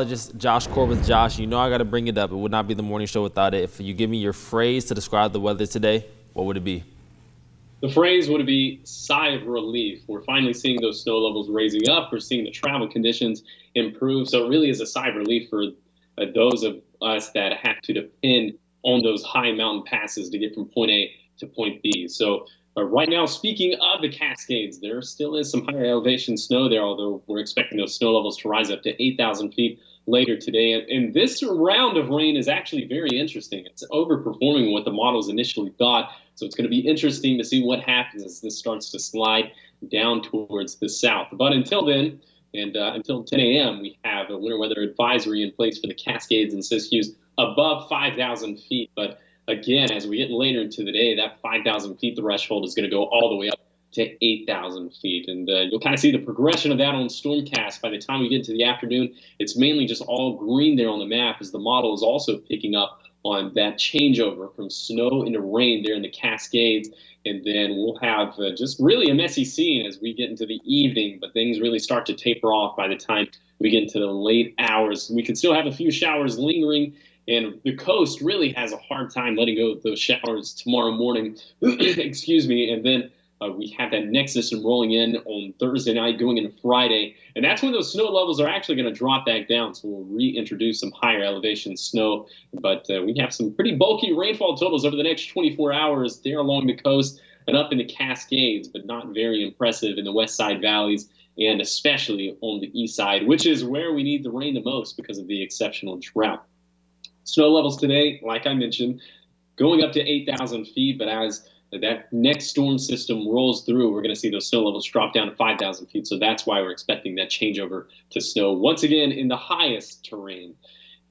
Just Josh Core with Josh. You know I got to bring it up. It would not be the morning show without it. If you give me your phrase to describe the weather today, what would it be? The phrase would be sigh of relief. We're finally seeing those snow levels raising up. We're seeing the travel conditions improve. So it really is a sigh of relief for those of us that have to depend on those high mountain passes to get from point A to point B. So right now, speaking of the Cascades, there still is some higher elevation snow there, although we're expecting those snow levels to rise up to 8,000 feet later today. And this round of rain is actually very interesting. It's overperforming what the models initially thought. So it's going to be interesting to see what happens as this starts to slide down towards the south. But until then, and until 10 a.m., we have a winter weather advisory in place for the Cascades and Siskiyous above 5,000 feet. But again, as we get later into the day, that 5,000 feet threshold is going to go all the way up to 8,000 feet. And you'll kind of see the progression of that on Stormcast. By the time we get into the afternoon, it's mainly just all green there on the map, as the model is also picking up on that changeover from snow into rain there in the Cascades. And then we'll have just really a messy scene as we get into the evening, but things really start to taper off by the time we get into the late hours. We can still have a few showers lingering, and the coast really has a hard time letting go of those showers tomorrow morning. Excuse me. And then we have that next system rolling in on Thursday night going into Friday. And that's when those snow levels are actually going to drop back down. So we'll reintroduce some higher elevation snow. But we have some pretty bulky rainfall totals over the next 24 hours there along the coast and up in the Cascades, but not very impressive in the west side valleys and especially on the east side, which is where we need the rain the most because of the exceptional drought. Snow levels today, like I mentioned, going up to 8,000 feet, but as that next storm system rolls through, we're going to see those snow levels drop down to 5,000 feet. So that's why we're expecting that changeover to snow once again in the highest terrain.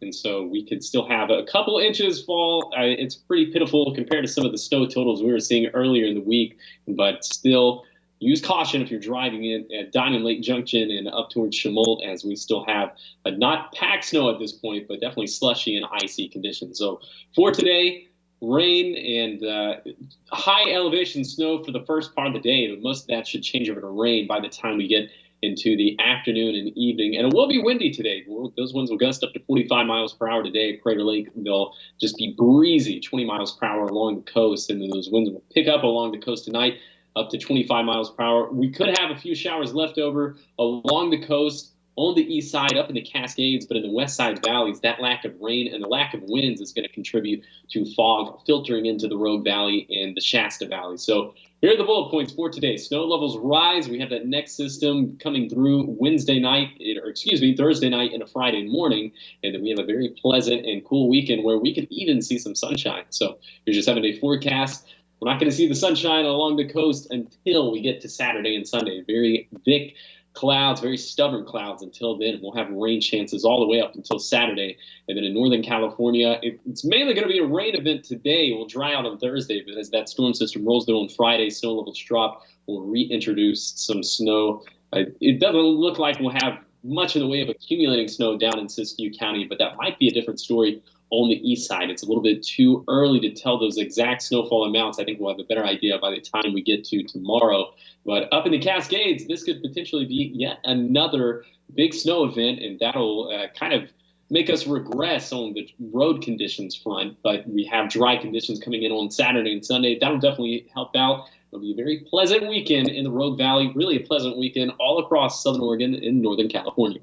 And so we could still have a couple inches fall. It's pretty pitiful compared to some of the snow totals we were seeing earlier in the week, but still use caution if you're driving in at Diamond Lake Junction and up towards Chemolt, as we still have not packed snow at this point, but definitely slushy and icy conditions. So for today, rain and high elevation snow for the first part of the day, but most of that should change over to rain by the time we get into the afternoon and evening. And it will be windy today. Those winds will gust up to 45 miles per hour today at Crater Lake. They'll just be breezy, 20 miles per hour along the coast, and then those winds will pick up along the coast tonight up to 25 miles per hour. We could have a few showers left over along the coast, on the east side, up in the Cascades, but in the west side valleys, that lack of rain and the lack of winds is going to contribute to fog filtering into the Rogue Valley and the Shasta Valley. So here are the bullet points for today. Snow levels rise. We have that next system coming through Thursday night into Friday morning. And then we have a very pleasant and cool weekend where we could even see some sunshine. So here's your 7-day forecast. We're not going to see the sunshine along the coast until we get to Saturday and Sunday. Very thick clouds, very stubborn clouds until then. We'll have rain chances all the way up until Saturday. And then in Northern California, it's mainly going to be a rain event today. We'll dry out on Thursday, but as that storm system rolls through on Friday, snow levels drop. We'll reintroduce some snow. It doesn't look like we'll have much in the way of accumulating snow down in Siskiyou County, but that might be a different story on the east side. It's a little bit too early to tell those exact snowfall amounts. I think we'll have a better idea by the time we get to tomorrow. But up in the Cascades, this could potentially be yet another big snow event, and that'll kind of make us regress on the road conditions front. But we have dry conditions coming in on Saturday and Sunday. That'll definitely help out. It'll be a very pleasant weekend in the Rogue Valley, really a pleasant weekend all across Southern Oregon and Northern California.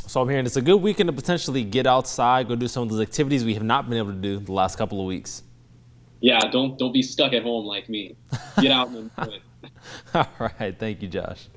So I'm hearing it's a good weekend to potentially get outside, go do some of those activities we have not been able to do the last couple of weeks. Yeah, don't be stuck at home like me. Get out and enjoy it. All right. Thank you, Josh.